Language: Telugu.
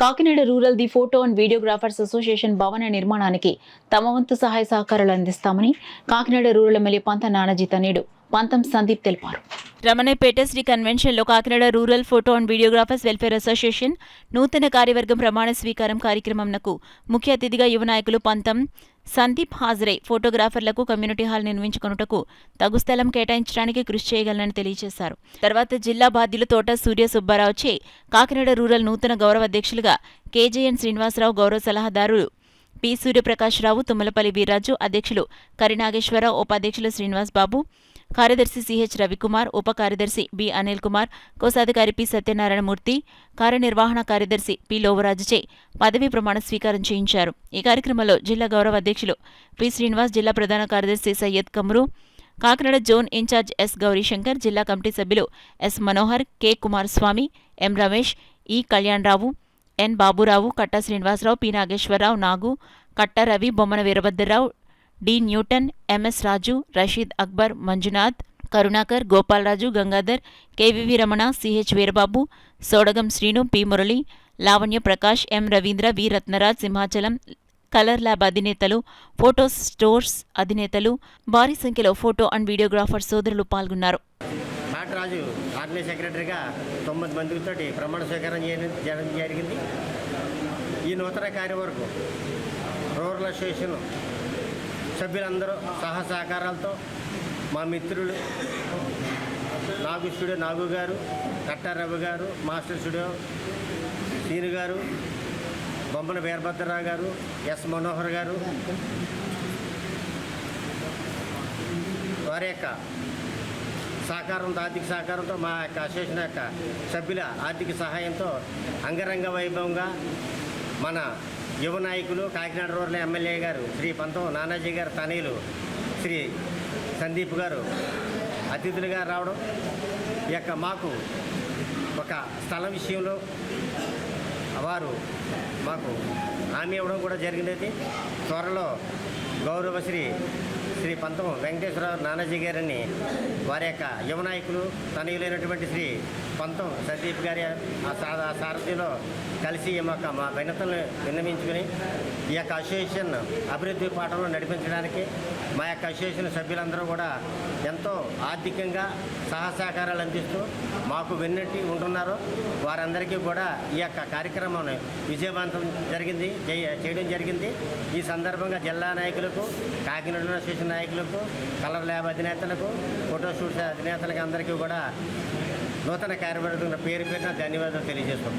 Kakinada rural the photo and videographers association భవన నిర్మాణానికి తమ వంతు సహాయ సహకారాలు అందిస్తామని కాకినాడ రూరల్ ఎమ్మెల్యే పంత నానాజీ తనయుడు పంతం సందీప్ తెలిపారు. రమణపేట శ్రీ కన్వెన్షన్లో Kakinada rural photo and videographers welfare association నూతన కార్యవర్గం ప్రమాణ స్వీకారం కార్యక్రమంకు ముఖ్య అతిథిగా యువ నాయకులు పంతం సందీప్ హాజరై ఫోటోగ్రాఫర్లకు కమ్యూనిటీ హాల్ నిర్మించుకొనుటకు తగు స్థలం కేటాయించడానికి కృషి చేయగలనని తెలియజేశారు. తర్వాత జిల్లా బాధ్యులు తోట సూర్య సుబ్బారావు చే కాకినాడ రూరల్ నూతన గౌరవ అధ్యక్షులుగా కేజేఎన్ శ్రీనివాసరావు, గౌరవ సలహాదారులు పి సూర్యప్రకాశ్రావు, తుమ్మలపల్లి వీర్రాజు, అధ్యక్షులు కరినాగేశ్వరరావు, ఉపాధ్యక్షులు శ్రీనివాస్ బాబు, కార్యదర్శి సిహెచ్ రవికుమార్, ఉప కార్యదర్శి బి అనిల్ కుమార్, కోశాధికారి పి సత్యనారాయణమూర్తి, కార్యనిర్వహణ కార్యదర్శి పి లోవరాజుచే పదవీ ప్రమాణ స్వీకారం చేయించారు. ఈ కార్యక్రమంలో జిల్లా గౌరవ అధ్యక్షులు పి శ్రీనివాస్, జిల్లా ప్రధాన కార్యదర్శి Syed Kamru, Kakinada zone incharge S Gaurishankar, జిల్లా కమిటీ సభ్యులు S Manohar, K Kumaraswamy, M Ramesh, E Kalyanarao, N Baburao, Katta Srinivasarao, P Nageswararao, Nagu, Katta Ravi, Bommana Veerabhadrarao, D Newton, MS Raju, Rasheed Akbar, Manjunath, Karunakar, Gopalaraju, Gangadhar, KVV Ramana, CH Veerababu, Sodagam Srinu, P Murali, Lavanya Prakash, M Ravindra, V Ratnaraj, Simhachalam, colour lab అధినేతలు, ఫోటో స్టోర్స్ అధినేతలు, భారీ సంఖ్యలో ఫోటో అండ్ వీడియోగ్రాఫర్ సోదరులు పాల్గొన్నారు. రాజు ఆర్మీ సెక్రటరీగా 9 మందితో ప్రమాణ స్వీకారం చేయడం జరిగింది. ఈ నూతన కార్యవర్గం రూరల్ అసోసియేషన్ సభ్యులందరూ సహకారాలతో మా మిత్రులు నాగు గారు, కట్టా రవి గారు, మాస్టర్ స్టూడియో సీను గారు, బొమ్మన వీరభద్రరావు గారు, ఎస్ మనోహర్ గారు, వారి యొక్క సహకారంతో, ఆర్థిక సహకారంతో, మా యొక్క అసోసియేషన్ యొక్క సభ్యుల ఆర్థిక సహాయంతో అంగరంగ వైభవంగా మన యువ నాయకులు కాకినాడ రూరల్ ఎమ్మెల్యే గారు శ్రీ పంతం నానాజీ గారు తనయులు శ్రీ సందీప్ గారు అతిథులుగా రావడం, ఈ యొక్క మాకు ఒక స్థలం విషయంలో వారు మాకు హామీ ఇవ్వడం కూడా జరిగినది. త్వరలో గౌరవశ్రీ శ్రీ పంతం వెంకటేశ్వరరావు నానాజీ గారిని వారి యొక్క యువ నాయకులు తనయులైనటువంటి శ్రీ పంతం సందీప్ గారి సారథ్యంలో కలిసి మా భిన్నతలను విన్నవించుకుని ఈ యొక్క అసోసియేషన్ అభివృద్ధి పాఠంలో నడిపించడానికి మా యొక్క అసోసియేషన్ సభ్యులందరూ కూడా ఎంతో ఆర్థికంగా సహకారాలు అందిస్తూ మాకు వెన్నట్టి ఉంటున్నారు. వారందరికీ కూడా ఈ యొక్క కార్యక్రమం విజయవంతం చేయడం జరిగింది. ఈ సందర్భంగా జిల్లా నాయకులకు, కాకినాడ అసోసియేషన్ నాయకులకు, కలర్ ల్యాబ్ అధినేతలకు, ఫోటో షూట్స్ అధినేతలకు అందరికీ కూడా నూతన కార్యవర్గం పేరు ధన్యవాదాలు తెలియజేస్తున్నాం.